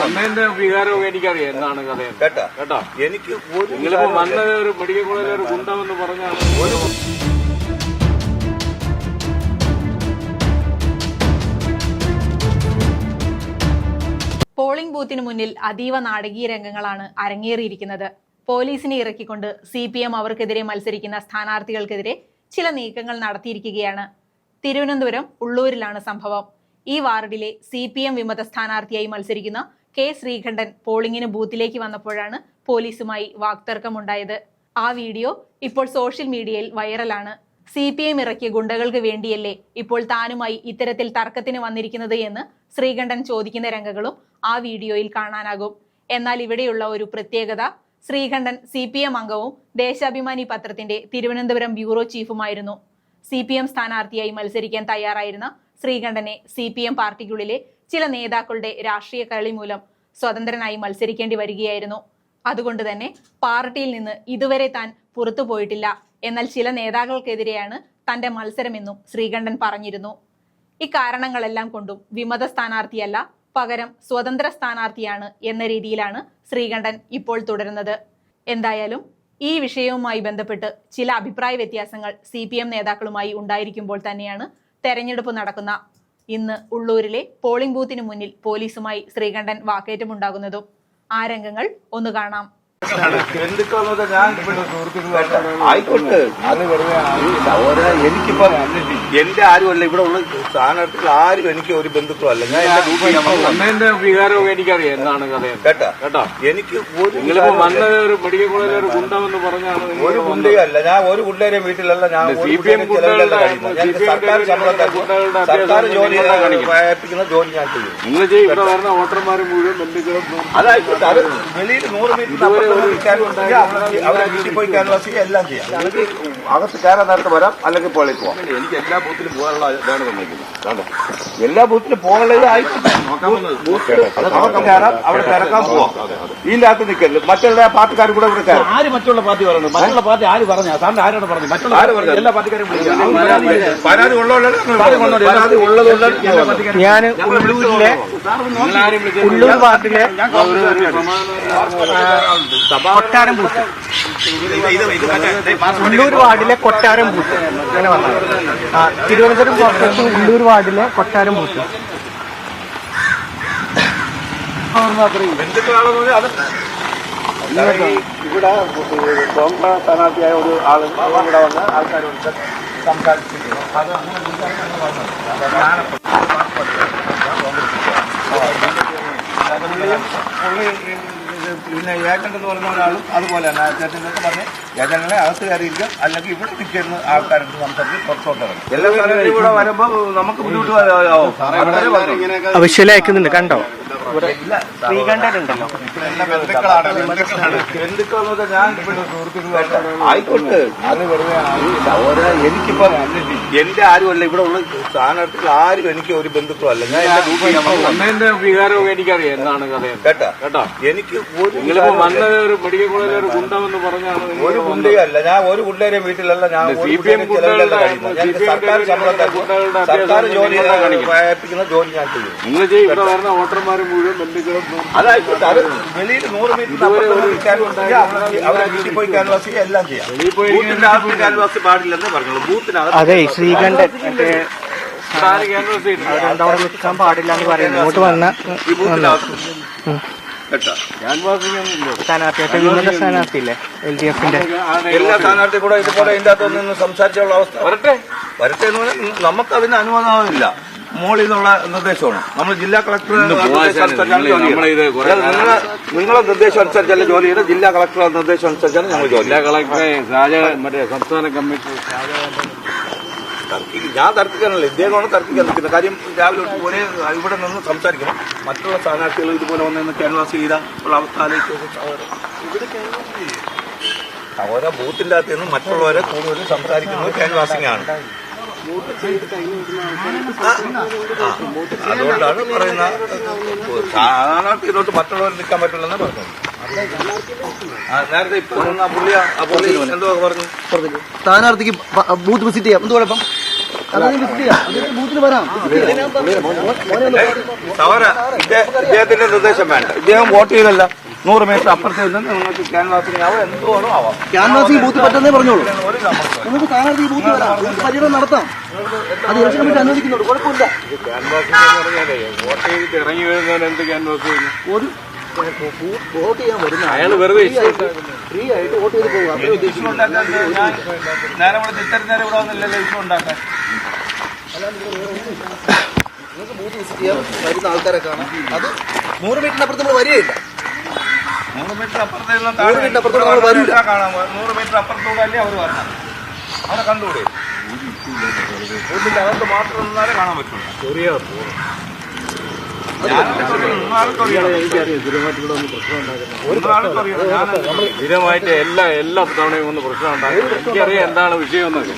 അമ്മേന്റെ വികാരവും എനിക്കറിയാം എന്താണ് കഥ കേട്ടോ കേട്ടോ. എനിക്ക് നിങ്ങളിപ്പോ വന്നത് ഒരു മെഡിക്കൽ കോളേജിലെ ഒരു ഗുണ്ടെന്ന് പറഞ്ഞാണ്. പോളിംഗ് ബൂത്തിന് മുന്നിൽ അതീവ നാടകീയ രംഗങ്ങളാണ് അരങ്ങേറിയിരിക്കുന്നത്. പോലീസിനെ ഇറക്കിക്കൊണ്ട് CPM അവർക്കെതിരെ മത്സരിക്കുന്ന സ്ഥാനാർത്ഥികൾക്കെതിരെ ചില നീക്കങ്ങൾ നടത്തിയിരിക്കുകയാണ്. തിരുവനന്തപുരം ഉള്ളൂരിലാണ് സംഭവം. ഈ വാർഡിലെ CPM വിമത സ്ഥാനാർത്ഥിയായി മത്സരിക്കുന്ന K. ശ്രീകണ്ഠൻ പോളിംഗിന് ബൂത്തിലേക്ക് വന്നപ്പോഴാണ് പോലീസുമായി വാക്തർക്കമുണ്ടായത്. ആ വീഡിയോ ഇപ്പോൾ സോഷ്യൽ മീഡിയയിൽ വൈറലാണ്. CPM ഇറക്കിയ ഗുണ്ടകൾക്ക് വേണ്ടിയല്ലേ ഇപ്പോൾ താനുമായി ഇത്തരത്തിൽ തർക്കത്തിന് വന്നിരിക്കുന്നത് എന്ന് ശ്രീകണ്ഠൻ ചോദിക്കുന്ന രംഗങ്ങളും ആ വീഡിയോയിൽ കാണാനാകും. എന്നാൽ ഇവിടെയുള്ള ഒരു പ്രത്യേകത, ശ്രീകണ്ഠൻ CPM അംഗവും ദേശാഭിമാനി പത്രത്തിന്റെ തിരുവനന്തപുരം ബ്യൂറോ ചീഫുമായിരുന്നു. CPM സ്ഥാനാർത്ഥിയായി മത്സരിക്കാൻ തയ്യാറായിരുന്ന ശ്രീകണ്ഠനെ CPM പാർട്ടിക്കുള്ളിലെ ചില നേതാക്കളുടെ രാഷ്ട്രീയ കളി മൂലം സ്വതന്ത്രനായി മത്സരിക്കേണ്ടി വരികയായിരുന്നു. അതുകൊണ്ട് തന്നെ പാർട്ടിയിൽ നിന്ന് ഇതുവരെ താൻ പുറത്തു പോയിട്ടില്ല. എന്നാൽ ചില നേതാക്കൾക്കെതിരെയാണ് തന്റെ മത്സരമെന്നും ശ്രീകണ്ഠൻ പറഞ്ഞിരുന്നു. ഇക്കാരണങ്ങളെല്ലാം കൊണ്ടും വിമത സ്ഥാനാർത്ഥിയല്ല, പകരം സ്വതന്ത്ര സ്ഥാനാർത്ഥിയാണ് എന്ന രീതിയിലാണ് ശ്രീകണ്ഠൻ ഇപ്പോൾ തുടരുന്നത്. എന്തായാലും ഈ വിഷയവുമായി ബന്ധപ്പെട്ട് ചില അഭിപ്രായ വ്യത്യാസങ്ങൾ CPM നേതാക്കളുമായി ഉണ്ടായിരിക്കുമ്പോൾ തന്നെയാണ് തെരഞ്ഞെടുപ്പ് നടക്കുന്ന ഇന്ന് ഉള്ളൂരിലെ പോളിംഗ് ബൂത്തിന് മുന്നിൽ പോലീസുമായി ശ്രീകണ്ഠൻ വാക്കേറ്റമുണ്ടാകുന്നതും. ആ രംഗങ്ങൾ ഒന്ന് കാണാം. ആയിക്കോട്ടെ, എനിക്കിപ്പോ എന്റെ ആരുമല്ല, ഇവിടെ ഉള്ള സ്ഥാനാർത്ഥികൾ ആരും എനിക്ക് ഒരു ബന്ധുക്കളല്ല. ഞാൻ അമ്മേന്റെ വികാരവും എനിക്കറിയാം എന്താണ് കഥ കേട്ടോ കേട്ടോ. എനിക്ക് നിങ്ങളിപ്പോ വന്നത് ഒരു മെഡിക്കൽ കോളേജിലെ ഒരു ഗുണ്ടെന്ന് പറഞ്ഞാണ്. ഒരു ഗുണ്ടയല്ല, ഞാൻ ഒരു ഗുണ്ടേരെയും വീട്ടിലല്ല. ഞാൻ CPM സർക്കാർ ജോലി ഏൽപ്പിക്കുന്ന ജോലി ഞാൻ ചെയ്യും. നിങ്ങൾ ചെയ്യും. ഇവിടെ വരുന്ന വോട്ടർമാരും മുഴുവൻ ബന്ധുക്കളും. അതായിക്കോട്ടെ, അത് വെളിയിൽ 100 മീറ്റർ അവരെ വീട്ടിൽ പോയി ക്യാൻവാസ് ചെയ്യുക, എല്ലാം ചെയ്യാം. അകത്ത് കയറാൻ നേരത്തെ വരാം, അല്ലെങ്കിൽ പോളിൽ പോവാം. എനിക്ക് എല്ലാ ബൂത്തിലും പോകാനുള്ള ഇതാണ് തന്നിരിക്കുന്നത്. എല്ലാ ബൂത്തിലും പോകാനുള്ളത് ആയിക്കോട്ടെ, നമുക്ക് കയറാം, അവിടെ തിരക്കാൻ പോവാം. ഇതിന്റെ അകത്ത് നിൽക്കരുത്. മറ്റുള്ള പാർട്ടിക്കാർ കൂടെ ഇവിടെ കയറാം. ആര് മറ്റുള്ള പാർട്ടി പറയുന്നത്? മറ്റുള്ള പാർട്ടി ആര് പറഞ്ഞാ? സാറിന് ആരോട് പറഞ്ഞു? മറ്റുള്ള എല്ലാ പാർട്ടിക്കാരും പരാതി ഉള്ളതുകൊണ്ട് ഞാൻ ഉള്ളൂരിലെ ഉള്ളൂർ വാർഡിലെ കൊട്ടാരം ബൂത്ത്, ഉള്ളൂർ വാർഡിലെ കൊട്ടാരം ബൂത്ത് അങ്ങനെ പറഞ്ഞത്. തിരുവനന്തപുരം കോർപ്പറേഷൻ ഉള്ളൂർ വാർഡിലെ കൊട്ടാരം ബൂത്ത്. ഇവിടെ കോൺഗ്രസ് സ്ഥാനാർത്ഥിയായ ഒരു ആൾ ഇവിടെ വന്ന് ആൾക്കാരോട് സംസാരിച്ചിരുന്നു. അത് പിന്നെ ഏജന്റ് എന്ന് പറയുന്ന ഒരാളും അതുപോലെ തന്നെ ചേട്ടനൊക്കെ പറഞ്ഞ് ഏജന്റിനെ അകത്ത് കയറിയിരിക്കും, അല്ലെങ്കിൽ ഇവിടെ നിൽക്കുന്ന ആൾക്കാരുടെ സംസാരിച്ച് പുറത്തോട്ട് ഇറങ്ങും. എല്ലാ സ്ഥലത്തും ഇവിടെ വരുമ്പോ നമുക്ക് ബുദ്ധിമുട്ട് അവശ്യം അയക്കുന്നുണ്ട്, കണ്ടോ? ശ്രീകണ്ഠനുണ്ടല്ലോ, ബന്ധുക്കളെന്നൊക്കെ ഞാൻ ആയിക്കോട്ടെ. എനിക്കിപ്പോ എന്റെ ആരുമല്ല, ഇവിടെ ഉള്ള സ്ഥാനാർത്ഥികൾ ആരും എനിക്ക് ഒരു ബന്ധുക്കളല്ല. ഞാൻ അമ്മേന്റെ വികാരവും എനിക്കറിയാം എന്താണ് കഥ കേട്ടോ കേട്ടോ. എനിക്ക് നിങ്ങളിപ്പോ വന്നത് ഒരു മെഡിക്കൽ കോളേജിലെ ഒരു ഗുണ്ടെന്ന് പറഞ്ഞാണ്. ഒരു ഗുണ്ടയല്ല, ഞാൻ ഒരു ഗുണ്ടേരെയും വീട്ടിലല്ല. ഞാൻ CPM സർക്കാർ ജോലി ഏൽപ്പിക്കുന്ന ജോലി ഞാൻ ചെയ്യും. നിങ്ങൾ ചെയ്യും. ഇവിടെ വരുന്ന വോട്ടർമാരും മുഴുവൻ ബന്ധുക്കളും. അതായിക്കോട്ടെ, അത് വെളിയിൽ 100 മീറ്റർ അവരെ വീട്ടിൽ പോയി ക്യാൻവാസ് ചെയ്യുക, എല്ലാം ചെയ്യാം. ക്യാൻവാസ് പാടില്ലെന്ന് പറഞ്ഞോളൂ. ബൂത്തിനകത്ത് അതെ, ശ്രീകണ്ഠൻ അവിടെ നിൽക്കാൻ പാടില്ല എന്ന് പറയുന്നു. ഇങ്ങോട്ട് വന്ന സ്ഥാനാർത്ഥിയായിട്ട് വിമത സ്ഥാനാർത്ഥിയില്ലേ LDFന്റെ എല്ലാ സ്ഥാനാർത്ഥിയും കൂടെ ഇതുപോലെ ഇതിന്റെ അകത്തൊന്നും സംസാരിച്ചുള്ള അവസ്ഥ വരട്ടെ എന്ന് പറഞ്ഞാൽ നമുക്ക് അതിന് അനുവാദമില്ല. മോളിൽ നിന്നുള്ള നിർദ്ദേശമാണ്. നമ്മൾ ജില്ലാ കളക്ടർ നിങ്ങളെ നിർദ്ദേശം അനുസരിച്ചല്ല ജോലി ചെയ്ത്, ജില്ലാ കളക്ടറുടെ നിർദ്ദേശം അനുസരിച്ചാണ് ഞങ്ങൾ ജോലി. ജില്ലാ കളക്ടറെ മറ്റേ സംസ്ഥാന കമ്മിറ്റി ഞാൻ തർക്കിക്കാനല്ല, ഇദ്ദേഹമാണ് തർക്കിക്കാൻ നിൽക്കുന്നത്. കാര്യം രാവിലെ ഒരേ ഇവിടെ നിന്ന് സംസാരിക്കണം. മറ്റുള്ള സ്ഥാനാർത്ഥികൾ ഇതുപോലെ വന്ന് ക്യാൻവാസ് ചെയ്ത ഉള്ള അവസ്ഥ ആലോചിച്ച് ഓരോ ബൂത്തിന്റെ അകത്ത് നിന്ന് മറ്റുള്ളവരെ കൂടുതൽ സംസാരിക്കുന്നത് ക്യാൻവാസിംഗ് ആണ്. അതുകൊണ്ടാണ് പറയുന്ന സ്ഥാനാർത്ഥിയിലോട്ട് മറ്റുള്ളവർ നിൽക്കാൻ പറ്റില്ലെന്ന് പറഞ്ഞത്. നേരത്തെ ഇപ്പൊ പുള്ളി എന്തോ പറഞ്ഞു, സ്ഥാനാർത്ഥിക്ക് ബൂത്ത് വിസിറ്റ് ചെയ്യാം. എന്ത് കുഴപ്പം? സവര ഇദ്ദേഹത്തിന്റെ നിർദ്ദേശം വേണ്ട. ഇദ്ദേഹം വോട്ട് ചെയ്തല്ല 100 മീറ്റർ അപ്പുറത്ത് നിന്ന് നിങ്ങൾക്ക് ക്യാൻവാസിംഗ് ആവാം, എന്തുവാണോ ആവാം. ക്യാൻവാസിംഗ് ബൂത്ത് പറ്റുന്നേ പറഞ്ഞോളൂ. ഒരു സമ്മർദ്ദം. നിങ്ങൾക്ക് സ്ഥാനാർത്ഥി ബൂത്ത് വരാം, പര്യടനം നടത്താം. അത് ഇലക്ഷൻ കമ്മിറ്റി അനുവദിക്കുന്നുണ്ട്, കുഴപ്പമില്ല. ക്യാൻവാസിംഗ് എന്ന് പറഞ്ഞാലേ വോട്ട് ചെയ്തിട്ട് ഇറങ്ങി വരുന്നവൻ എന്ത് ക്യാൻവാസ് ചെയ്യുന്നു? ഒരു വോട്ട് ചെയ്യാൻ വരുന്ന അയാൾ വെറുതെ ഫ്രീ ആയിട്ട് വോട്ട് ചെയ്ത് പോകുക. ഇഷ്യൂ ഉണ്ടാക്കാൻ നേരെ ഇവിടെ തിരുത്തരുന്നേരം ഇവിടെ വന്നില്ലല്ലോ ഇഷ്യൂ ഉണ്ടാക്കാൻ. നിങ്ങൾക്ക് ബൂത്ത് വിസിറ്റ് ചെയ്യാൻ വരുന്ന ആൾക്കാരെ കാണാം. അത് 100 മീറ്ററിനപ്പുറത്ത് നമ്മൾ വരികയില്ല. 100 മീറ്റർ അപ്പുറത്ത് 100 മീറ്റർ അപ്പുറത്തോട് നമ്മൾ വരില്ല. കാണാം. 100 മീറ്റർ അപ്പുറത്തൂടെ അല്ലേ അവർ വരണം. അവരെ കണ്ടുകൂടെ? അതിന്റെ മാത്രം നിന്നാലേ കാണാൻ പറ്റുള്ളൂ. സ്ഥിരമായിട്ട് എല്ലാ തവണയും ഒന്ന് പ്രശ്നം ഉണ്ടാകും. എനിക്കറിയാം എന്താണ് വിഷയം എന്നൊക്കെ.